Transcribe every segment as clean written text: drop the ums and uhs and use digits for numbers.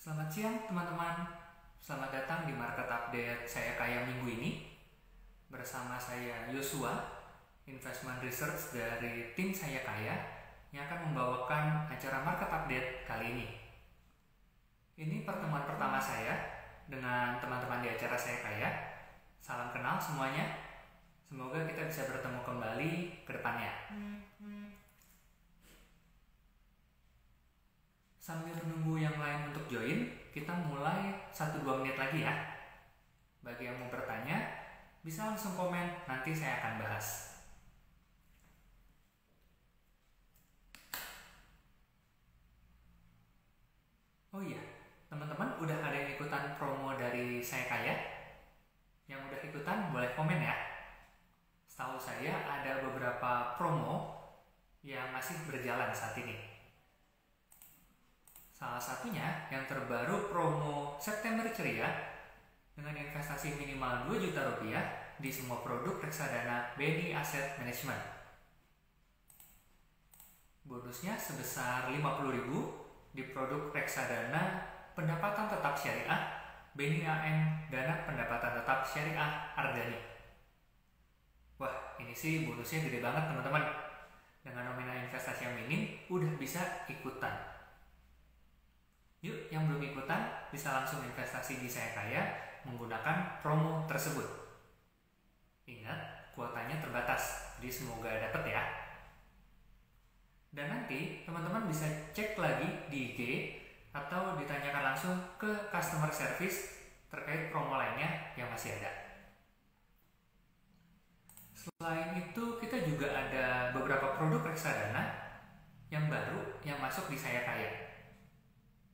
Selamat siang teman-teman. Selamat datang di Market Update Saya Kaya minggu ini. Bersama saya Yosua, Investment Research dari tim Saya Kaya, yang akan membawakan acara Market Update kali ini. Ini pertemuan pertama saya dengan teman-teman di acara Saya Kaya. Salam kenal semuanya. Semoga kita bisa bertemu kembali ke depannya. Sambil menunggu yang lain untuk join, kita mulai 1-2 menit lagi ya. Bagi yang mau bertanya, bisa langsung komen, nanti saya akan bahas. Oh iya, teman-teman udah ada yang ikutan promo dari Saya Kaya? Yang udah ikutan boleh komen ya. Setahu saya ada beberapa promo yang masih berjalan saat ini. Salah satunya yang terbaru promo September Ceria dengan investasi minimal 2 juta rupiah di semua produk reksadana BNI Asset Management. Bonusnya sebesar 50.000 di produk reksadana pendapatan tetap syariah BNI AM Dana Pendapatan Tetap Syariah Ardhani. Wah, ini sih bonusnya gede banget teman-teman. Dengan nominal investasi yang minim udah bisa ikutan. Yuk, yang belum ikutan bisa langsung investasi di Saya Kaya menggunakan promo tersebut. Ingat, kuotanya terbatas, jadi semoga dapat ya. Dan nanti teman-teman bisa cek lagi di IG atau ditanyakan langsung ke customer service terkait promo lainnya yang masih ada. Selain itu, kita juga ada beberapa produk reksadana yang baru yang masuk di Saya Kaya.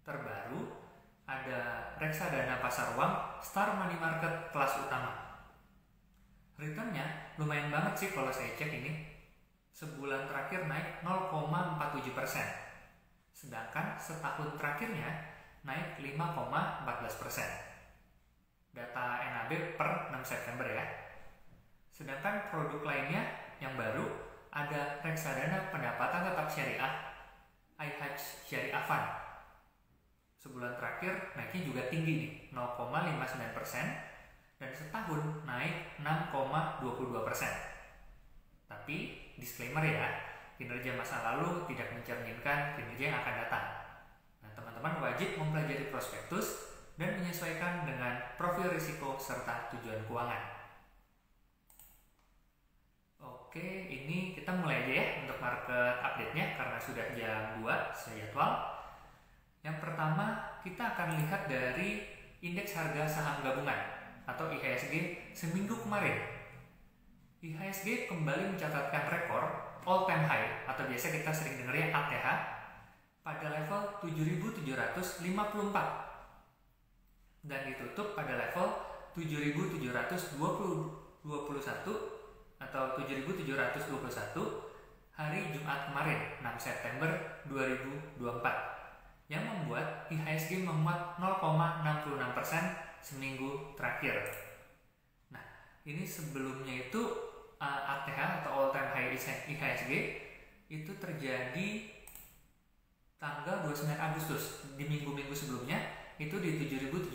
Terbaru ada reksadana pasar uang Star Money Market kelas utama. Returnnya lumayan banget sih kalau saya cek ini. Sebulan terakhir naik 0,47%. Sedangkan setahun terakhirnya naik 5,14%. Data NAB per 6 September ya. Sedangkan produk lainnya yang baru ada reksadana pendapatan tetap syariah iHatch Syariah Fund. Sebulan terakhir naiknya juga tinggi nih, 0,59%, dan setahun naik 6,22%. Tapi disclaimer ya, kinerja masa lalu tidak mencerminkan kinerja yang akan datang. Nah, teman-teman wajib mempelajari prospektus dan menyesuaikan dengan profil risiko serta tujuan keuangan. Oke, ini kita mulai aja ya untuk market update-nya karena sudah jam 2 sesuai jadwal. Yang pertama, kita akan lihat dari indeks harga saham gabungan atau IHSG seminggu kemarin. IHSG kembali mencatatkan rekor all time high atau biasa kita sering dengarnya ATH pada level 7.754 dan ditutup pada level 7.721 atau 7.721 hari Jumat kemarin 6 September 2024. Yang membuat IHSG menguat 0,66% seminggu terakhir. Nah, ini sebelumnya itu ATH atau all time high IHSG itu terjadi tanggal 29 Agustus. Di minggu-minggu sebelumnya itu di 7.715.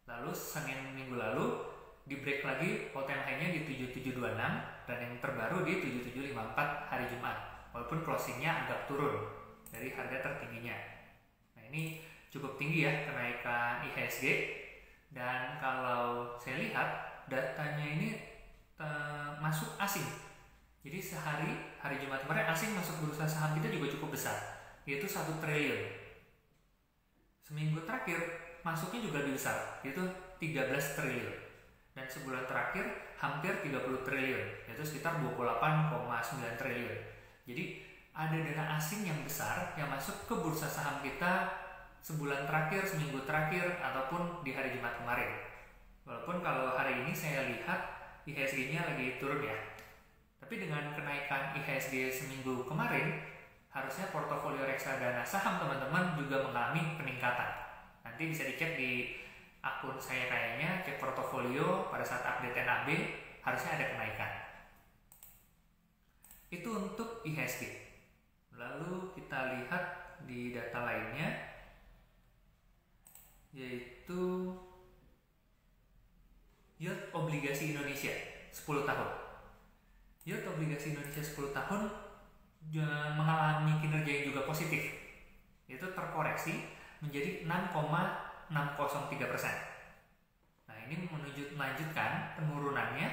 Lalu Senin minggu lalu di break lagi all time high-nya di 7.726 dan yang terbaru di 7.754 hari Jumat. Walaupun closingnya agak turun dari harga tertingginya. Nah, ini cukup tinggi ya kenaikan IHSG, dan kalau saya lihat datanya ini masuk asing. Jadi hari Jumat kemarin asing masuk bursa saham kita juga cukup besar, yaitu 1 triliun. Seminggu terakhir masuknya juga lebih besar, yaitu 13 triliun. Dan sebulan terakhir hampir 30 triliun, yaitu sekitar 28,9 triliun. Jadi ada dana asing yang besar yang masuk ke bursa saham kita sebulan terakhir, seminggu terakhir, ataupun di hari Jumat kemarin. Walaupun kalau hari ini saya lihat IHSG-nya lagi turun ya. Tapi dengan kenaikan IHSG seminggu kemarin, harusnya portofolio reksadana saham teman-teman juga mengalami peningkatan. Nanti bisa dicek di akun Saya Kayanya, cek portofolio pada saat update NAB, harusnya ada kenaikan. Itu untuk IHSG. Lalu kita lihat di data lainnya, yaitu yield obligasi Indonesia 10 tahun. Yield obligasi Indonesia 10 tahun mengalami kinerja yang juga positif, yaitu terkoreksi menjadi 6,603%. Nah, ini melanjutkan penurunannya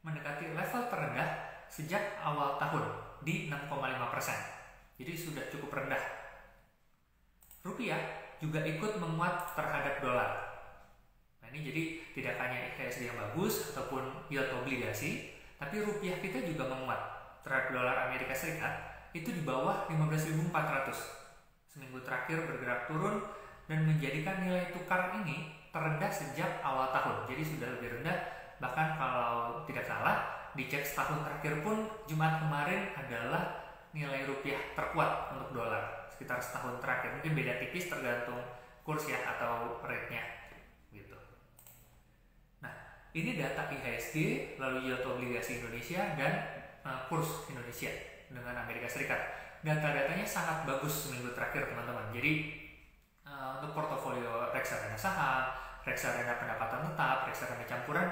mendekati level terendah sejak awal tahun di 6,5%. Jadi sudah cukup rendah. Rupiah juga ikut menguat terhadap dolar. Nah, ini jadi tidak hanya IHSG yang bagus ataupun yield obligasi, tapi rupiah kita juga menguat terhadap dolar Amerika Serikat itu di bawah 15.400. Seminggu terakhir bergerak turun dan menjadikan nilai tukar ini terendah sejak awal tahun. Jadi sudah lebih rendah, bahkan kalau tidak salah dicek setahun terakhir pun Jumat kemarin adalah nilai rupiah terkuat untuk dolar sekitar setahun terakhir. Mungkin beda tipis tergantung kurs ya atau rate-nya gitu. Nah, ini data IHSG, lalu yield obligasi Indonesia dan kurs Indonesia dengan Amerika Serikat. Data-datanya sangat bagus seminggu terakhir, teman-teman. Jadi untuk portofolio reksadana saham, reksadana pendapatan tetap, reksadana campuran,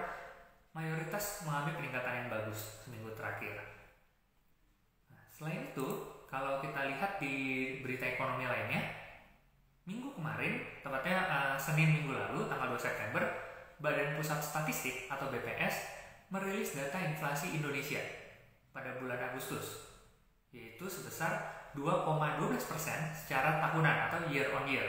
mayoritas mengalami peningkatan yang bagus seminggu terakhir. Nah, selain itu, kalau kita lihat di berita ekonomi lainnya, minggu kemarin, tepatnya Senin minggu lalu, tanggal 2 September, Badan Pusat Statistik atau BPS merilis data inflasi Indonesia pada bulan Agustus, yaitu sebesar 2,12% secara tahunan atau year on year.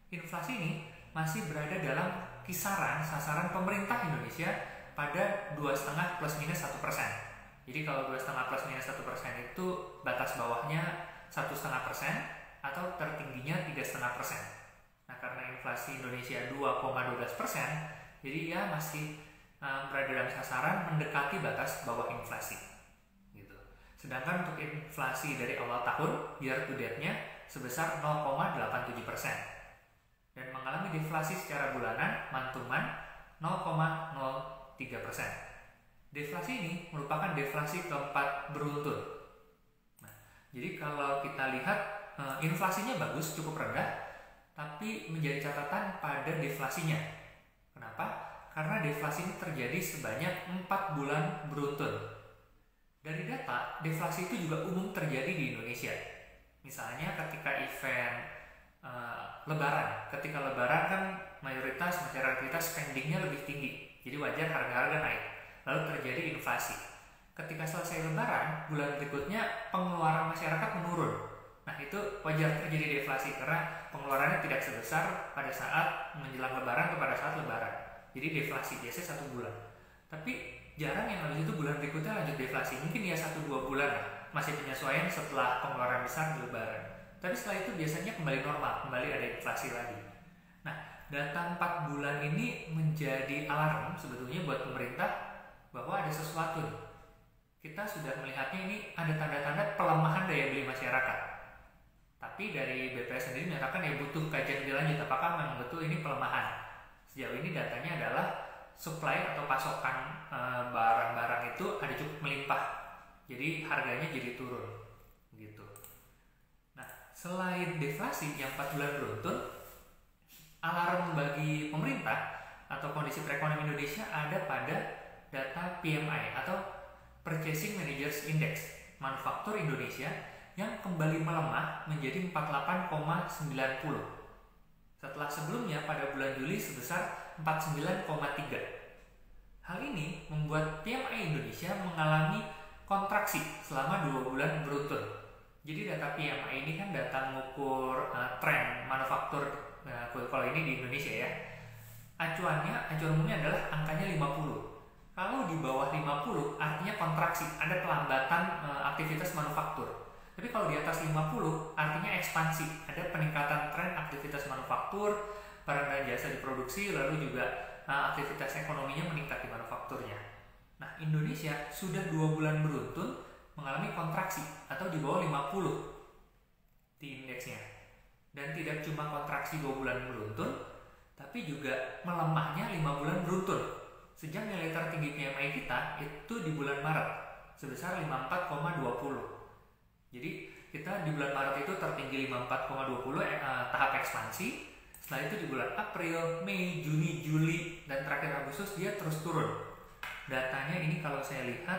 Inflasi ini masih berada dalam kisaran sasaran pemerintah Indonesia pada 2,5 plus minus 1%. Jadi kalau 2,5 plus minus 1% itu batas bawahnya 1,5% atau tertingginya 3,5%. Nah, karena inflasi Indonesia 2,12%, jadi ya masih berada dalam sasaran mendekati batas bawah inflasi. Gitu. Sedangkan untuk inflasi dari awal tahun year to date-nya sebesar 0,87%. Dan mengalami deflasi secara bulanan month-to-month 0,03%. Deflasi ini merupakan deflasi keempat beruntun. Nah, jadi kalau kita lihat inflasinya bagus, cukup rendah, tapi menjadi catatan pada deflasinya. Kenapa? Karena deflasi ini terjadi sebanyak 4 bulan beruntun. Dari data, deflasi itu juga umum terjadi di Indonesia. Misalnya ketika event Lebaran. Ketika Lebaran kan mayoritas masyarakat kita spendingnya lebih tinggi, jadi wajar harga-harga naik. Lalu terjadi inflasi. Ketika selesai Lebaran, bulan berikutnya pengeluaran masyarakat menurun. Nah, itu wajar terjadi deflasi karena pengeluarannya tidak sebesar pada saat menjelang Lebaran atau pada saat Lebaran. Jadi deflasi biasanya 1 bulan. Tapi jarang yang habis itu bulan berikutnya lanjut deflasi. Mungkin ya 1-2 bulan lah, masih penyesuaian setelah pengeluaran besar di Lebaran. Tapi setelah itu biasanya kembali normal, kembali ada inflasi lagi. Nah, data 4 bulan ini menjadi alarm sebetulnya buat pemerintah bahwa ada sesuatu. Kita sudah melihatnya ini ada tanda-tanda pelemahan daya beli masyarakat. Tapi dari BPS sendiri menyatakan ya butuh kajian lebih lanjut apakah memang betul ini pelemahan. Sejauh ini datanya adalah supply atau pasokan barang-barang itu ada cukup melimpah. Jadi harganya jadi turun gitu. Selain deflasi yang 4 bulan beruntun, alarm bagi pemerintah atau kondisi perekonomian Indonesia ada pada data PMI atau Purchasing Managers Index manufaktur Indonesia yang kembali melemah menjadi 48,90 setelah sebelumnya pada bulan Juli sebesar 49,3. Hal ini membuat PMI Indonesia mengalami kontraksi selama 2 bulan beruntun. Jadi data PMI ini kan data mengukur tren manufaktur kalau ini di Indonesia ya. Acuan umumnya adalah angkanya 50. Kalau di bawah 50 artinya kontraksi, ada pelambatan aktivitas manufaktur. Tapi kalau di atas 50 artinya ekspansi, ada peningkatan tren aktivitas manufaktur, barang dan jasa diproduksi, lalu juga aktivitas ekonominya meningkat di manufakturnya. Nah, Indonesia sudah 2 bulan beruntun mengalami kontraksi atau di bawah 50 di indeksnya. Dan tidak cuma kontraksi 2 bulan beruntun, tapi juga melemahnya 5 bulan beruntun. Sejak nilai tertinggi PMI kita itu di bulan Maret sebesar 54,20. Jadi kita di bulan Maret itu tertinggi 54,20 tahap ekspansi. Setelah itu di bulan April, Mei, Juni, Juli, dan terakhir Agustus dia terus turun. Datanya ini kalau saya lihat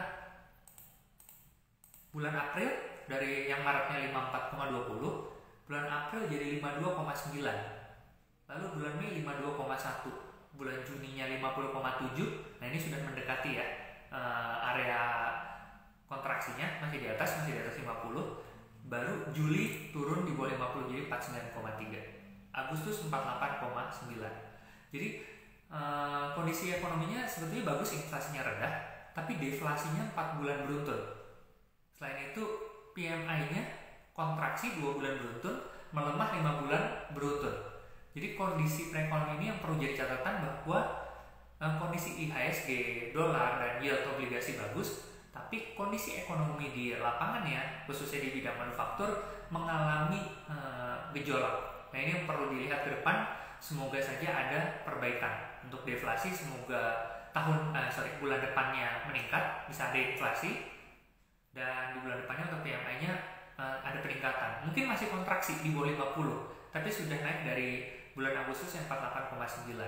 bulan April dari yang Maretnya 54,20, bulan April jadi 52,9, lalu bulan Mei 52,1, bulan Juninya 50,7. Nah ini sudah mendekati ya area kontraksinya, masih di atas 50. Baru Juli turun di bawah 50 jadi 49,3. Agustus 48,9. Jadi kondisi ekonominya sebetulnya bagus, inflasinya rendah, tapi deflasinya 4 bulan beruntun. Selain itu PMI-nya kontraksi 2 bulan beruntun, melemah 5 bulan beruntun. Jadi kondisi perekonomian ini yang perlu jadi catatan bahwa kondisi IHSG, dolar, dan yield obligasi bagus, tapi kondisi ekonomi di lapangannya, khususnya di bidang manufaktur, mengalami gejolak. Nah ini yang perlu dilihat ke depan. Semoga saja ada perbaikan untuk deflasi. Semoga bulan depannya meningkat, bisa ada inflasi, dan di bulan depannya untuk PMI-nya ada peningkatan. Mungkin masih kontraksi di bawah 50, tapi sudah naik dari bulan Agustus yang 48,9.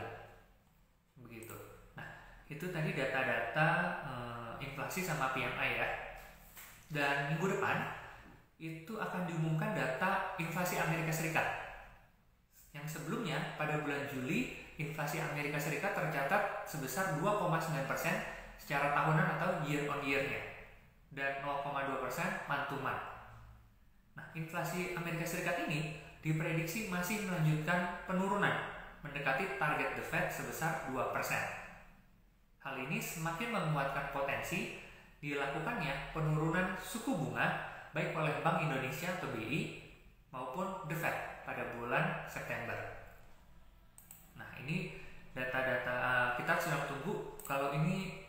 Begitu. Nah itu tadi data-data inflasi sama PMI ya. Dan minggu depan itu akan diumumkan data inflasi Amerika Serikat. Yang sebelumnya pada bulan Juli inflasi Amerika Serikat tercatat sebesar 2,9% secara tahunan atau year on year-nya, dan 0,2% month to month. Nah, inflasi Amerika Serikat ini diprediksi masih melanjutkan penurunan, mendekati target The Fed sebesar 2%. Hal ini semakin menguatkan potensi dilakukannya penurunan suku bunga baik oleh Bank Indonesia atau BI maupun The Fed pada bulan September. Nah ini data-data kita sedang tunggu. Kalau ini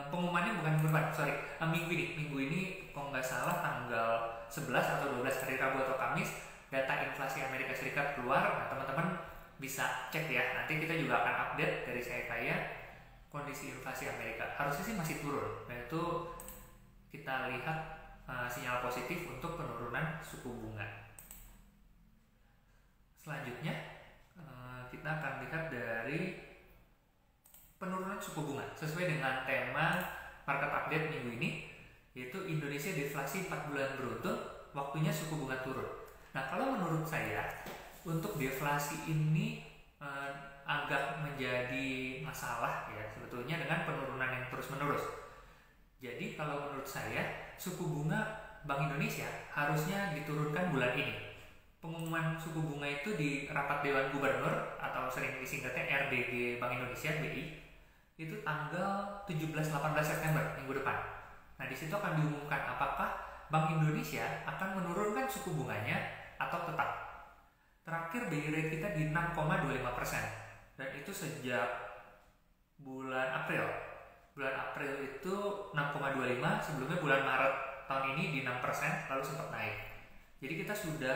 pengumumannya bukan minggu ini kalau nggak salah tanggal 11 atau 12 hari Rabu atau Kamis data inflasi Amerika Serikat keluar. Nah teman-teman bisa cek ya, nanti kita juga akan update dari saya kondisi inflasi Amerika. Harusnya sih masih turun, nah itu kita lihat sinyal positif untuk penurunan suku bunga. Selanjutnya kita akan lihat dari penurunan suku bunga sesuai dengan tema market update minggu ini, yaitu Indonesia deflasi 4 bulan beruntun, waktunya suku bunga turun. Nah kalau menurut saya untuk deflasi ini agak menjadi masalah ya sebetulnya dengan penurunan yang terus menerus. Jadi kalau menurut saya suku bunga Bank Indonesia harusnya diturunkan bulan ini. Pengumuman suku bunga itu di rapat Dewan Gubernur atau sering disingkatnya RDG Bank Indonesia BI itu tanggal 17-18 September minggu depan. Nah di situ akan diumumkan apakah Bank Indonesia akan menurunkan suku bunganya atau tetap. Terakhir BI rate kita di 6,25% dan itu sejak bulan April. Bulan April itu 6,25, sebelumnya bulan Maret tahun ini di 6%, lalu sempat naik. Jadi kita sudah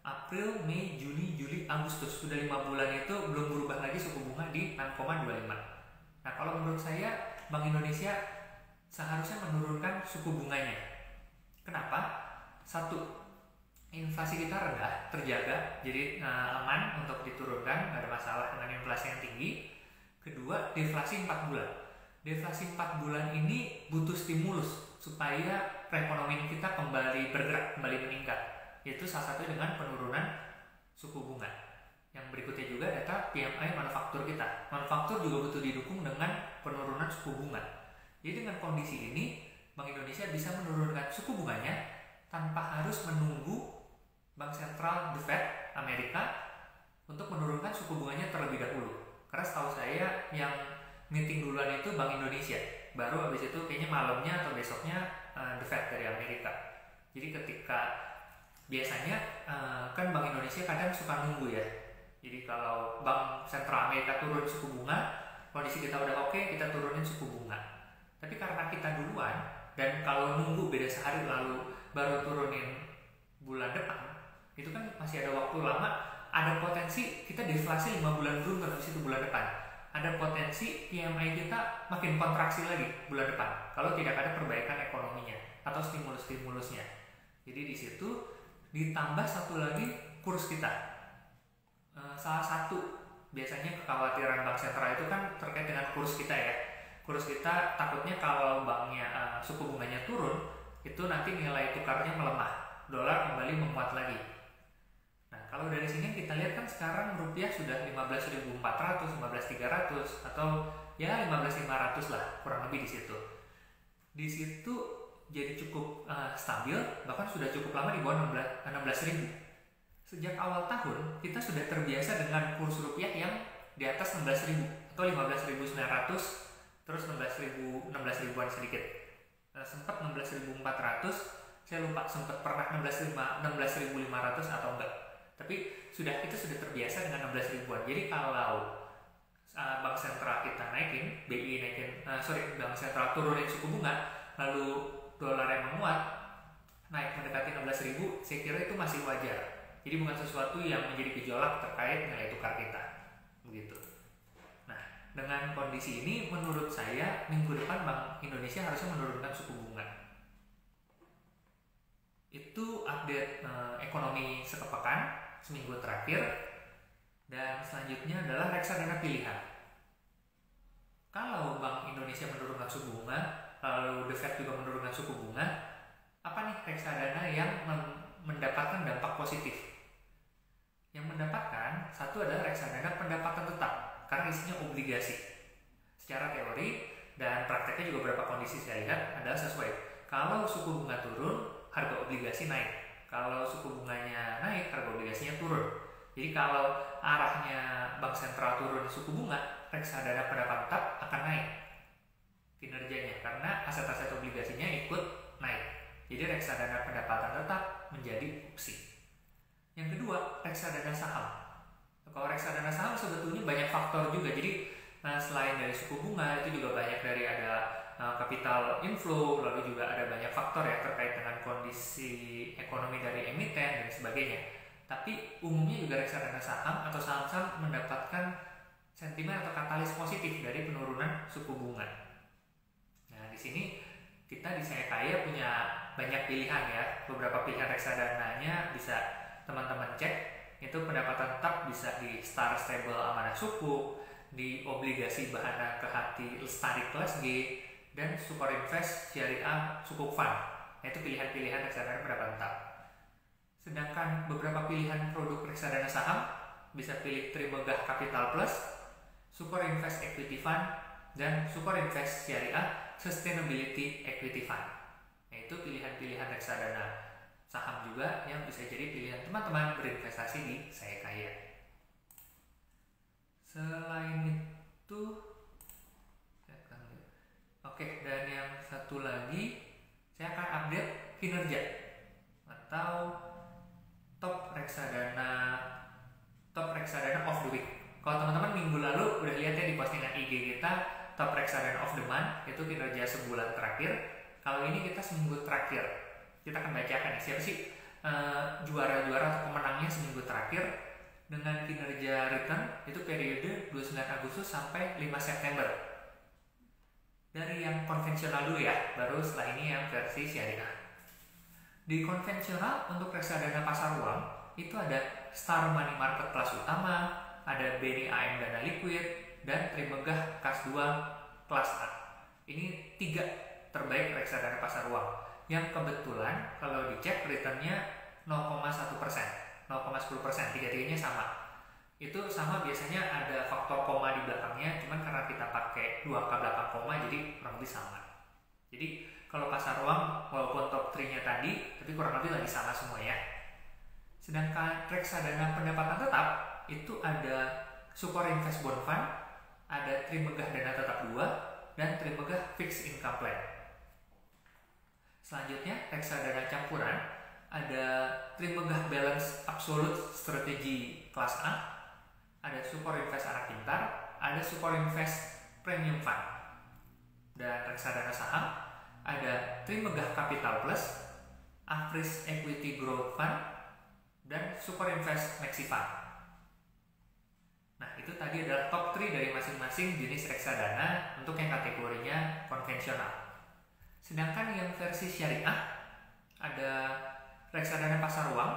April, Mei, Juni, Juli, Agustus, sudah 5 bulan itu belum berubah lagi suku bunga di 6,25. Nah kalau menurut saya Bank Indonesia seharusnya menurunkan suku bunganya. Kenapa? Satu, inflasi kita rendah, terjaga, jadi aman untuk diturunkan, nggak ada masalah dengan inflasi yang tinggi. Kedua, deflasi 4 bulan. Deflasi 4 bulan ini butuh stimulus supaya perekonomian kita kembali bergerak, kembali meningkat, yaitu salah satu dengan penurunan suku bunga. Yang berikutnya juga data PMI manufaktur kita. Manufaktur juga butuh didukung dengan penurunan suku bunga. Jadi dengan kondisi ini, Bank Indonesia bisa menurunkan suku bunganya tanpa harus menunggu Bank Sentral The Fed Amerika untuk menurunkan suku bunganya terlebih dahulu. Karena setahu saya yang meeting duluan itu Bank Indonesia, baru habis itu kayaknya malamnya atau besoknya The Fed dari Amerika. Jadi ketika biasanya kan Bank Indonesia kadang suka nunggu ya. Jadi kalau Bank Sentral Amerika turun suku bunga, kondisi kita udah oke, kita turunin suku bunga. Tapi karena kita duluan dan kalau nunggu beda sehari lalu baru turunin bulan depan, itu kan masih ada waktu lama, ada potensi kita deflasi 5 bulan beruntun habis itu bulan depan. Ada potensi PMI kita makin kontraksi lagi bulan depan kalau tidak ada perbaikan ekonominya atau stimulus-stimulusnya. Jadi di situ ditambah satu lagi kurs kita. Salah satu biasanya kekhawatiran bank sentral itu kan terkait dengan kurs kita ya. Kurs kita takutnya kalau banknya suku bunganya turun, itu nanti nilai tukarnya melemah, dolar kembali menguat lagi. Nah, kalau dari sini kita lihat kan sekarang rupiah sudah 15.400, 15.300 atau ya 15.500 lah, kurang lebih di situ. Di situ jadi cukup stabil, bahkan sudah cukup lama di bawah 16.000. Sejak awal tahun kita sudah terbiasa dengan kurs rupiah yang di atas 16.000 atau 15.900, terus 16.000-an sedikit. Sempat 16.400, saya lupa sempat pernah 16.500 atau enggak. Tapi itu sudah terbiasa dengan 16.000-an. Jadi kalau bank sentral kita naikin, bank sentral turunin suku bunga, lalu dolar yang menguat, naik mendekati 16.000, saya kira itu masih wajar. Jadi bukan sesuatu yang menjadi gejolak terkait nilai tukar kita, begitu. Nah, dengan kondisi ini, menurut saya minggu depan Bank Indonesia harusnya menurunkan suku bunga. Itu update ekonomi sepekan seminggu terakhir, dan selanjutnya adalah reksadana pilihan. Kalau Bank Indonesia menurunkan suku bunga, lalu The Fed juga menurunkan suku bunga, apa nih reksadana yang mendapatkan dampak positif? Yang mendapatkan satu adalah reksadana pendapatan tetap karena isinya obligasi. Secara teori dan prakteknya juga beberapa kondisi saya lihat adalah sesuai. Kalau suku bunga turun, harga obligasi naik. Kalau suku bunganya naik, harga obligasinya turun. Jadi kalau arahnya bank sentral turun suku bunga, reksadana pendapatan tetap akan naik kinerjanya karena aset-aset obligasinya ikut naik. Jadi reksadana pendapatan tetap menjadi opsi. Yang kedua, reksadana saham. Kalau reksadana saham sebetulnya banyak faktor juga. Jadi selain dari suku bunga, itu juga banyak dari ada capital inflow, lalu juga ada banyak faktor ya terkait dengan kondisi ekonomi dari emiten dan sebagainya. Tapi umumnya juga reksadana saham atau saham-saham mendapatkan sentimen atau katalis positif dari penurunan suku bunga. Nah, di sini kita di Saya Kaya punya banyak pilihan ya. Beberapa pilihan reksadananya bisa teman-teman cek. Itu pendapatan tetap bisa di Star Stable Amanah Suku, di obligasi Bahana Kehati Lestari kelas G, dan Super Invest Syariah Sukuk Fund. Itu pilihan-pilihan reksadana pendapatan tetap. Sedangkan beberapa pilihan produk reksadana saham bisa pilih Trimegah Capital Plus, Super Invest Equity Fund, dan Super Invest Syariah Sustainability Equity Fund. Itu pilihan-pilihan reksadana saham juga yang bisa jadi pilihan teman-teman berinvestasi di Saya Kaya. Selain itu, oke, dan yang satu lagi saya akan update kinerja atau top reksadana of the week. Kalau teman-teman minggu lalu udah lihat ya di postingan IG kita top reksadana of the month, itu kinerja sebulan terakhir. Kalau ini kita seminggu terakhir. Kita akan bacakan siapa sih juara-juara atau pemenangnya seminggu terakhir dengan kinerja return itu periode 29 Agustus sampai 5 September. Dari yang konvensional dulu ya, baru setelah ini yang versi syariah. Di konvensional untuk reksadana pasar uang itu ada Star Money Market Kelas Utama, ada BNI AM Dana Liquid, dan Trimegah Kas 2 Kelas A. Ini 3 terbaik reksadana pasar uang yang kebetulan kalau dicek returnnya 0,1%, 0,10%, tiga-tiganya sama. Itu sama biasanya ada faktor koma di belakangnya, cuman karena kita pakai 2K belakang koma jadi kurang lebih sama. Jadi kalau pasar uang walaupun top 3-nya tadi, tapi kurang lebih lagi sama semua ya. Sedangkan reksadana pendapatan tetap itu ada Super Invest Bond Fund, ada Trimegah Dana Tetap 2, dan Trimegah Fixed Income Plan. Selanjutnya reksadana campuran ada Trimegah Balance Absolute Strategi Kelas A, ada Super Invest Anak Pintar, ada Super Invest Premium Fund. Dan reksadana saham ada Trimegah Capital Plus, Afris Equity Growth Fund, dan Super Invest Maxi Fund. Nah, itu tadi adalah top 3 dari masing-masing jenis reksadana untuk yang kategorinya konvensional. Sedangkan yang versi syariah ada reksadana pasar uang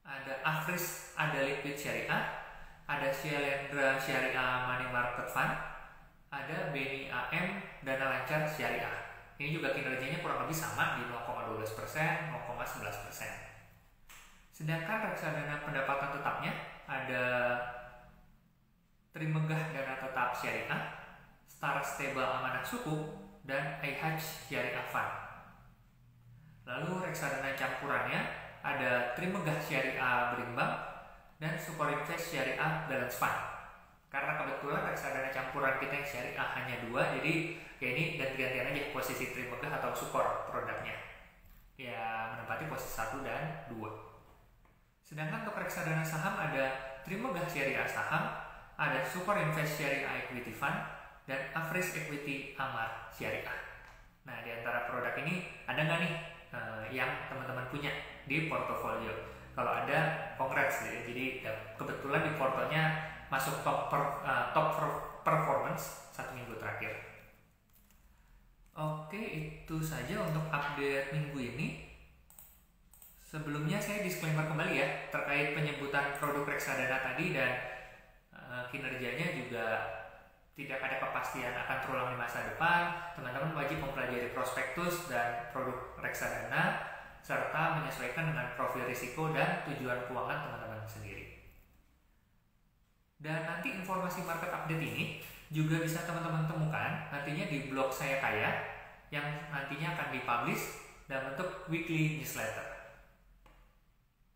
ada Afris, ada Liquid Syariah, ada Syailendra Syariah Money Market Fund, ada BNI AM Dana Lancar Syariah. Ini juga kinerjanya kurang lebih sama di 0,12%, 0,11%. Sedangkan reksadana pendapatan tetapnya ada Trimegah Dana Tetap Syariah, Star Stable Amanat Sukuk, dan iHaj Syariah Fund. Lalu reksadana campurannya ada Trimegah Syariah Berimbang dan Superinvest Syariah Balance Fund. Karena kebetulan reksadana campuran kita yang syariah hanya 2, jadi kayak ini ganti-gantian aja posisi Trimegah atau Supor produknya. Ya menempati posisi 1 dan 2. Sedangkan untuk reksadana saham ada Trimegah Syariah Saham, ada Superinvest Syariah Equity Fund, dan Afris Equity Amar Syariah. Nah, di antara produk ini ada nggak nih yang teman-teman punya di portofolio? Kalau ada, congrats ya. Jadi kebetulan di portonya masuk top performance 1 minggu terakhir. Oke, itu saja untuk update minggu ini. Sebelumnya saya disclaimer kembali ya terkait penyebutan produk reksadana tadi, dan kinerjanya juga tidak ada kepastian akan terulang di masa depan. Teman-teman wajib mempelajari prospektus dan produk reksadana serta menyesuaikan dengan profil risiko dan tujuan keuangan teman-teman sendiri. Dan nanti informasi market update ini juga bisa teman-teman temukan nantinya di blog Saya Kaya yang nantinya akan dipublish dalam bentuk weekly newsletter.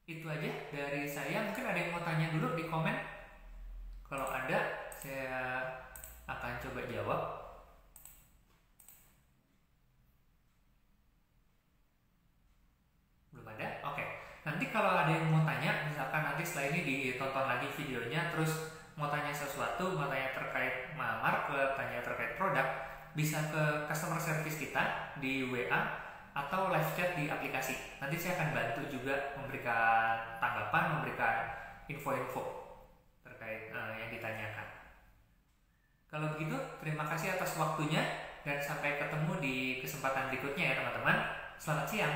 Itu aja dari saya. Mungkin ada yang mau tanya dulu di komen. Kalau ada, saya akan coba jawab. Belum ada? Oke. Nanti kalau ada yang mau tanya, misalkan nanti setelah ini ditonton lagi videonya, terus mau tanya sesuatu, mau tanya terkait market, tanya terkait produk, bisa ke customer service kita di WA atau live chat di aplikasi. Nanti saya akan bantu juga memberikan tanggapan, memberikan info-info terkait yang ditanyakan. Kalau begitu, terima kasih atas waktunya dan sampai ketemu di kesempatan berikutnya ya teman-teman. Selamat siang.